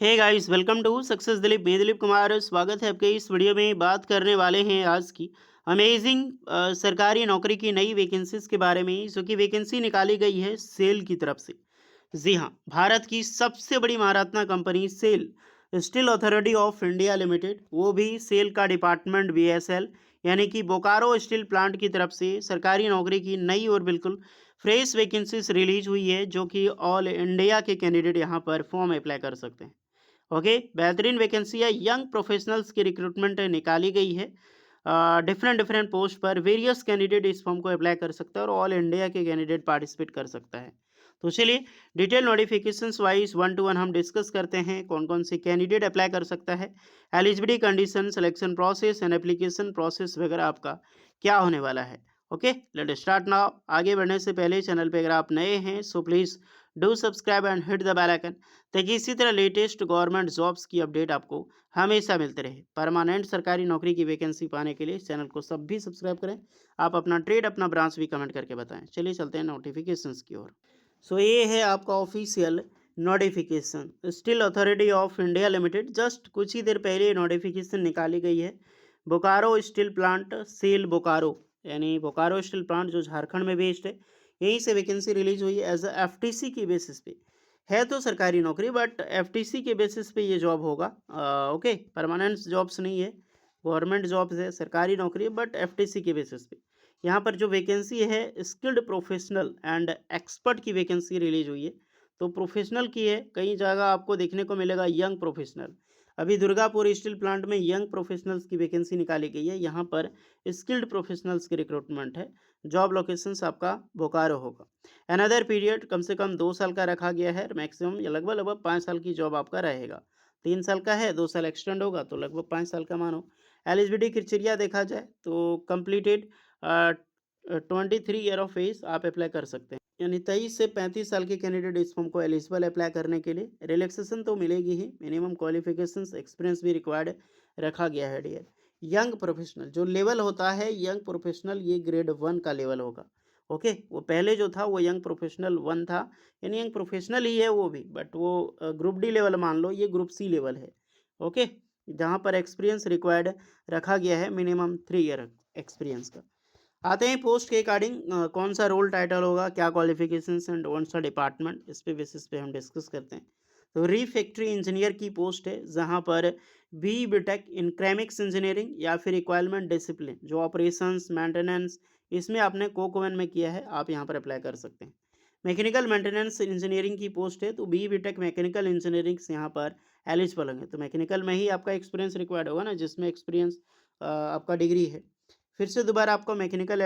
Hey guys, welcome to success Dilip. मैं दिलीप कुमार, स्वागत है आपके इस वीडियो में। बात करने वाले हैं आज की अमेजिंग सरकारी नौकरी की नई वैकेंसीज के बारे में, जो कि वैकेंसी निकाली गई है सेल की तरफ से। जी हाँ, भारत की सबसे बड़ी Maharatna company SAIL, steel authority of India limited, वो भी सेल का डिपार्टमेंट बीएसएल यानी कि बोकारो स्टील प्लांट की तरफ से सरकारी नौकरी की नई और बिल्कुल फ्रेश वैकेंसीज रिलीज हुई है, जो कि ऑल इंडिया के कैंडिडेट यहाँ पर फॉर्म अप्लाई कर सकते हैं। ओके, बेहतरीन वैकेंसी है। यंग प्रोफेशनल्स की रिक्रूटमेंट निकाली गई है। डिफरेंट डिफरेंट पोस्ट पर वेरियस कैंडिडेट इस फॉर्म को अप्लाई कर सकता है और ऑल इंडिया के कैंडिडेट पार्टिसिपेट कर सकता है। तो चलिए detail notifications wise one two one हम डिस्कस करते हैं कौन कौन से कैंडिडेट अप्लाई कर सकता है, eligibility condition, selection process and application process वगैरह आपका क्या होने वाला है। Okay, let start now. आगे बढ़ने से पहले चैनल पे अगर आप नए हैं so please do subscribe and hit the bell icon, ताकि इसी तरह लेटेस्ट गवर्नमेंट जॉब्स की अपडेट आपको हमेशा मिलते रहे। परमानेंट सरकारी नौकरी की वैकेंसी पाने के लिए इस चैनल को सब भी सब्सक्राइब करें। आप अपना ट्रेड, अपना ब्रांच भी कमेंट करके बताएं। चलिए चलते हैं नोटिफिकेशंस की ओर। सो ये है आपका official notification, steel authority of India limited. Just कुछ ही देर पहले नोटिफिकेशन निकाली गई है। Bokaro steel plant SAIL Bokaro, यानी बोकारो स्टील प्लांट जो झारखंड में बेस्ड है, यहीं से वैकेंसी रिलीज हुई है एज एफटीसी की बेसिस पे। है तो सरकारी नौकरी बट एफटीसी के बेसिस पे ये जॉब होगा। ओके, परमानेंट जॉब्स नहीं है, गवर्नमेंट जॉब्स है, सरकारी नौकरी है बट एफटीसी के बेसिस पे। यहाँ पर जो वैकेंसी है स्किल्ड प्रोफेशनल एंड एक्सपर्ट की वैकेंसी रिलीज हुई है। तो प्रोफेशनल की है, कई जगह आपको देखने को मिलेगा यंग प्रोफेशनल। अभी दुर्गापुर स्टील प्लांट में यंग प्रोफेशनल्स की वैकेंसी निकाली गई है, यहाँ पर स्किल्ड प्रोफेशनल्स की रिक्रूटमेंट है। जॉब लोकेशंस आपका बोकारो होगा। अनदर पीरियड कम से कम 2 साल का रखा गया है, मैक्सिमम या लगभग लगभग 5 साल की जॉब आपका रहेगा। 3 साल का है, 2 साल एक्सटेंड होगा तो लगभग 5 साल का मानो। एलिजिबिलिटी क्राइटेरिया देखा जाए तो कंप्लीटेड 23 ईयर ऑफ एज आप अप्लाई कर सकते हैं, यानी 23 से 35 साल के कैंडिडेट इस फॉर्म को एलिजिबल अप्लाई करने के लिए। रिलैक्सेशन तो मिलेगी ही, मिनिमम क्वालिफिकेशंस एक्सपीरियंस भी रिक्वायर्ड रखा गया है डियर। यंग प्रोफेशनल जो लेवल होता है यंग प्रोफेशनल, ये ग्रेड 1 का लेवल होगा। ओके, वो पहले जो था वो यंग प्रोफेशनल 1 था, यानी यंग प्रोफेशनल ही है वो भी, बट वो ग्रुप डी लेवल मान लो, ये ग्रुप सी लेवल है। ओके, जहाँ पर एक्सपीरियंस रिक्वायर्ड रखा गया है मिनिमम 3 ईयर एक्सपीरियंस का। आते हैं पोस्ट के अकॉर्डिंग कौन सा रोल टाइटल होगा, क्या क्वालिफिकेशंस एंड कौन सा डिपार्टमेंट, इस पे बेसिस पे हम डिस्कस करते हैं। तो रीफैक्ट्री इंजीनियर की पोस्ट है, जहां पर बी बीटेक इन क्रेमिक्स इंजीनियरिंग या फिर रिक्वायरमेंट डिसिप्लिन जो ऑपरेशंस मेंटेनेंस, इसमें आपने कोकोवन में किया है, आप यहाँ पर अप्लाई कर सकते हैं। मैकेनिकल मेंटेनेंस इंजीनियरिंग की पोस्ट है, तो बी बीटेक मैकेनिकल इंजीनियरिंग से यहाँ पर एलिजिबल होंगे। तो मैकेनिकल में ही आपका एक्सपीरियंस रिक्वायर्ड होगा ना, जिसमें एक्सपीरियंस आपका डिग्री है। फिर से दोबारा आपको मैकेनिकल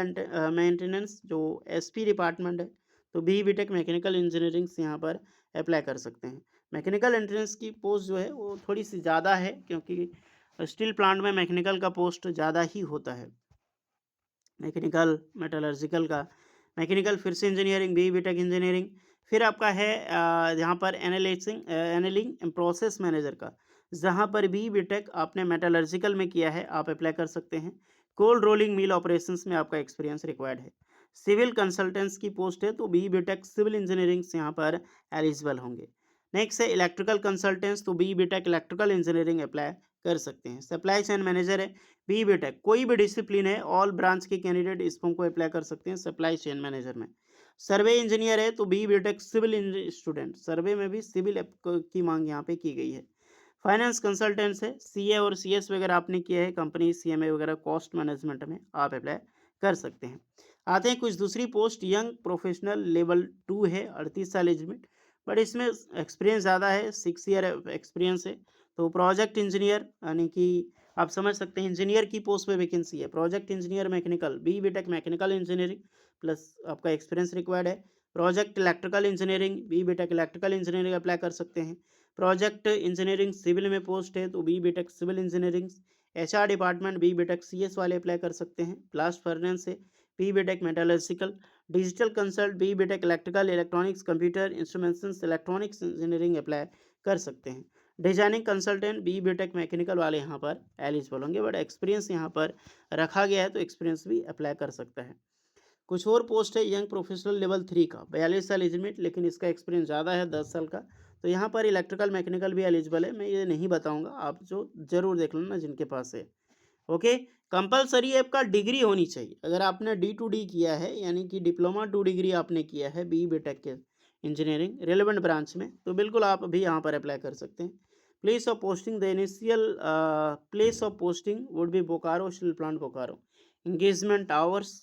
मेंटेनेंस जो एसपी डिपार्टमेंट है, तो बी बीटेक मैकेनिकल इंजीनियरिंग से यहाँ पर अप्लाई कर सकते हैं। मैकेनिकल एंट्रेंस की पोस्ट जो है वो थोड़ी सी ज़्यादा है, क्योंकि स्टील प्लांट में मैकेनिकल का पोस्ट ज़्यादा ही होता है। मैकेनिकल मेटलर्जिकल का, मैकेनिकल फिर से इंजीनियरिंग, बी बीटेक इंजीनियरिंग। फिर आपका है यहाँ पर एनालिंग प्रोसेस मैनेजर का, जहाँ पर बी बीटेक आपने मेटलर्जिकल में किया है, आप अप्लाई कर सकते हैं। कोल्ड रोलिंग मिल ऑपरेशंस में आपका एक्सपीरियंस रिक्वायर्ड है। सिविल कंसल्टेंट्स की पोस्ट है, तो बी बीटेक सिविल इंजीनियरिंग से यहाँ पर एलिजिबल होंगे। नेक्स्ट है इलेक्ट्रिकल कंसल्टेंट्स, तो B BTech electrical engineering apply कर सकते हैं। सप्लाई चेन मैनेजर है, बी बीटेक कोई भी डिसिप्लिन है, ऑल ब्रांच के कैंडिडेट इस फॉर्म को अप्लाई कर सकते हैं सप्लाई चेन मैनेजर में। सर्वे इंजीनियर है, तो बी बीटेक सिविल स्टूडेंट, सर्वे में भी सिविल की मांग यहाँ पे की गई है। फाइनेंस कंसल्टेंट्स है, सीए और सीएस वगैरह आपने किया है कंपनी सीएमए वगैरह कॉस्ट मैनेजमेंट में, आप अप्लाई कर सकते हैं। आते हैं कुछ दूसरी पोस्ट, यंग प्रोफेशनल लेवल 2 है, 38 साल एज लिमिट, बट इसमें एक्सपीरियंस ज़्यादा है, 6 ईयर एक्सपीरियंस है। तो प्रोजेक्ट इंजीनियर, यानी कि आप समझ सकते हैं इंजीनियर की पोस्ट पे वैकेंसी है। Project engineer mechanical, B BTech mechanical engineering plus आपका एक्सपीरियंस रिक्वायर्ड है। Project electrical engineering, B BTech electrical engineering apply कर सकते हैं। प्रोजेक्ट इंजीनियरिंग सिविल में पोस्ट है, तो B BTech civil engineering. HR department B BTech CS वाले apply कर सकते हैं। ब्लास्ट फर्नेस है, B BTech metallurgical. Digital consult, B BTech electrical electronics computer instrumentation electronics engineering apply कर सकते हैं। Designing consultant, B BTech mechanical वाले यहाँ पर एलिजिबल होंगे, बट एक्सपीरियंस यहाँ पर रखा गया है, तो एक्सपीरियंस भी अप्लाई कर सकता है। कुछ और पोस्ट है, यंग प्रोफेशनल लेवल 3 का, 42 साल एज लिमिट, लेकिन इसका एक्सपीरियंस ज़्यादा है, 10 साल का, तो यहाँ पर इलेक्ट्रिकल मैकेनिकल भी एलिजिबल है, मैं ये नहीं बताऊँगा, आप जो ज़रूर देख लेना जिनके पास है। ओके, कंपल्सरी आपका डिग्री होनी चाहिए। अगर आपने D2D किया है यानी कि डिप्लोमा 2 डिग्री आपने किया है BE बीटेक के इंजीनियरिंग रिलेवेंट ब्रांच में, तो बिल्कुल आप भी यहाँ पर अप्लाई कर सकते हैं। Place of posting the initial place of posting would be Bokaro steel plant Bokaro. Engagement hours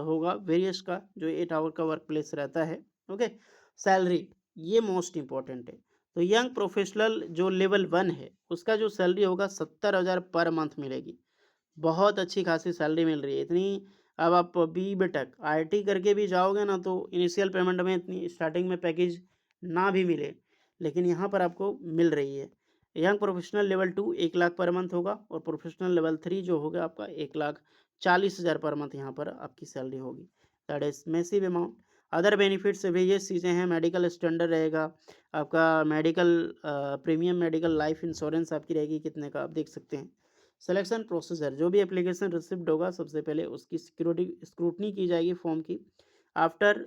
होगा वेरियस का, जो 8 आवर का वर्क प्लेस रहता है। ओके, सैलरी ये मोस्ट इंपॉर्टेंट है। तो यंग प्रोफेशनल जो लेवल 1 है उसका जो सैलरी होगा 70,000 पर मंथ मिलेगी। बहुत अच्छी खासी सैलरी मिल रही है इतनी। अब आप बी बेटेक आईटी करके भी जाओगे ना, तो इनिशियल पेमेंट में इतनी स्टार्टिंग में पैकेज ना भी मिले, लेकिन यहाँ पर आपको मिल रही है। Young professional level 2 1 lakh per month होगा, और प्रोफेशनल लेवल 3 जो होगा आपका 1,40,000 पर मंथ यहाँ पर आपकी सैलरी होगी। That is massive amount. Other benefits भी ये चीज़ें हैं, मेडिकल स्टैंडर्ड रहेगा आपका, medical premium medical life insurance आपकी रहेगी कितने का आप देख सकते हैं। सिलेक्शन प्रोसीजर, जो भी एप्लीकेशन रिसिव्ड होगा सबसे पहले उसकी सिक्योरिटी स्क्रूटनी की जाएगी फॉर्म की। आफ्टर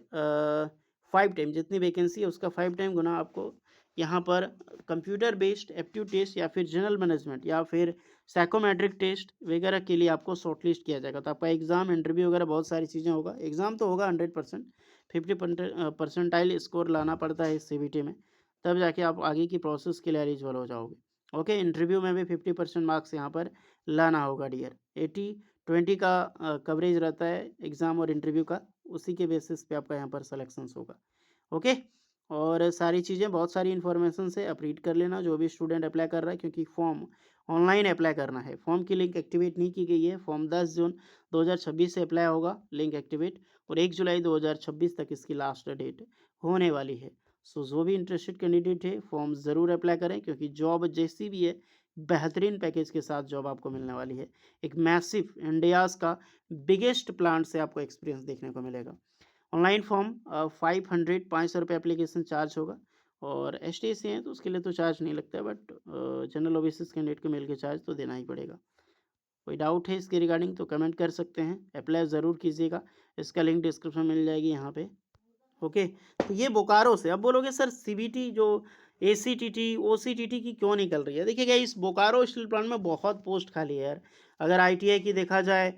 5 टाइम, जितनी वैकेंसी है उसका 5 टाइम गुना आपको यहाँ पर कंप्यूटर बेस्ड एप्टीट्यूड टेस्ट या फिर जनरल मैनेजमेंट या फिर साइकोमेट्रिक टेस्ट वगैरह के लिए आपको शॉर्टलिस्ट किया जाएगा। तो आपका एग्जाम इंटरव्यू वगैरह बहुत सारी चीज़ें होगा। एग्जाम तो होगा 100%, 50% स्कोर लाना पड़ता है इस CBT में, तब जाके आप आगे की प्रोसेस के लिए एलिजिबल हो जाओगे। ओके, इंटरव्यू में भी 50% मार्क्स यहाँ पर लाना होगा डियर। 80-20 का कवरेज रहता है एग्ज़ाम और इंटरव्यू का, उसी के बेसिस पे आपका यहाँ पर सिलेक्शंस होगा। ओके, और सारी चीज़ें बहुत सारी इन्फॉर्मेशन से आप रीड कर लेना जो भी स्टूडेंट अप्लाई कर रहा है, क्योंकि फॉर्म ऑनलाइन अप्लाई करना है। फॉर्म की लिंक एक्टिवेट नहीं की गई है। फॉर्म 10 जून 2026 से अप्लाई होगा, लिंक एक्टिवेट, और 1 जुलाई 2026 तक इसकी लास्ट डेट होने वाली है। सो जो भी इंटरेस्टेड कैंडिडेट है फॉर्म ज़रूर अप्लाई करें, क्योंकि जॉब जैसी भी है बेहतरीन पैकेज के साथ जॉब आपको मिलने वाली है। एक मैसिव इंडियाज़ का बिगेस्ट प्लांट से आपको एक्सपीरियंस देखने को मिलेगा। ऑनलाइन फॉर्म 500 ₹500 एप्लीकेशन चार्ज होगा, और STC हैं तो उसके लिए तो चार्ज नहीं लगता है, बट जनरल ओबीसी कैंडिडेट को मिल के चार्ज तो देना ही पड़ेगा। कोई डाउट है इसके रिगार्डिंग तो कमेंट कर सकते हैं। अप्लाई ज़रूर कीजिएगा, इसका लिंक डिस्क्रिप्शन में मिल जाएगी यहाँ पे। ओके, तो ये बोकारो से। अब बोलोगे सर CBT जो ACTT OCTT की क्यों निकल रही है? देखिए क्या, इस बोकारो स्टील प्लांट में बहुत पोस्ट खाली है यार। अगर ITI की देखा जाए,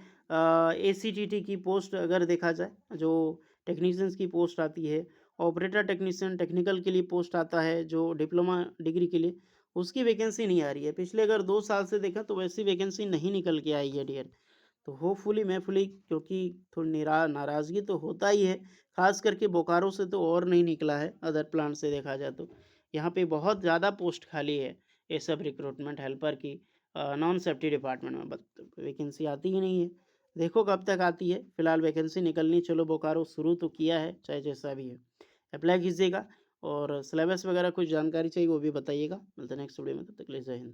ACTT की पोस्ट अगर देखा जाए, जो टेक्नीशियंस की पोस्ट आती है, ऑपरेटर टेक्नीशियन टेक्निकल के लिए पोस्ट आता है जो डिप्लोमा डिग्री के लिए, उसकी वैकेंसी नहीं आ रही है। पिछले अगर 2 साल से देखा तो वैसी वैकेंसी नहीं निकल के आई है डियर। तो होपफुली मैफुली, क्योंकि थोड़ी नाराज़गी तो होता ही है, ख़ास करके बोकारो से तो और नहीं निकला है, अदर प्लांट से देखा जाए तो। यहाँ पे बहुत ज़्यादा पोस्ट खाली है, ये सब रिक्रूटमेंट हेल्पर की नॉन सेफ्टी डिपार्टमेंट में, बट वैकेंसी आती ही नहीं है। देखो कब तक आती है, फ़िलहाल वैकेंसी निकलनी चलो बोकारो शुरू तो किया है, चाहे जैसा भी है। अप्लाई कीजिएगा, और सिलेबस वगैरह कुछ जानकारी चाहिए वो भी बताइएगा। मिलते हैं नेक्स्ट वीडियो में, तब तक के लिए जय हिंद।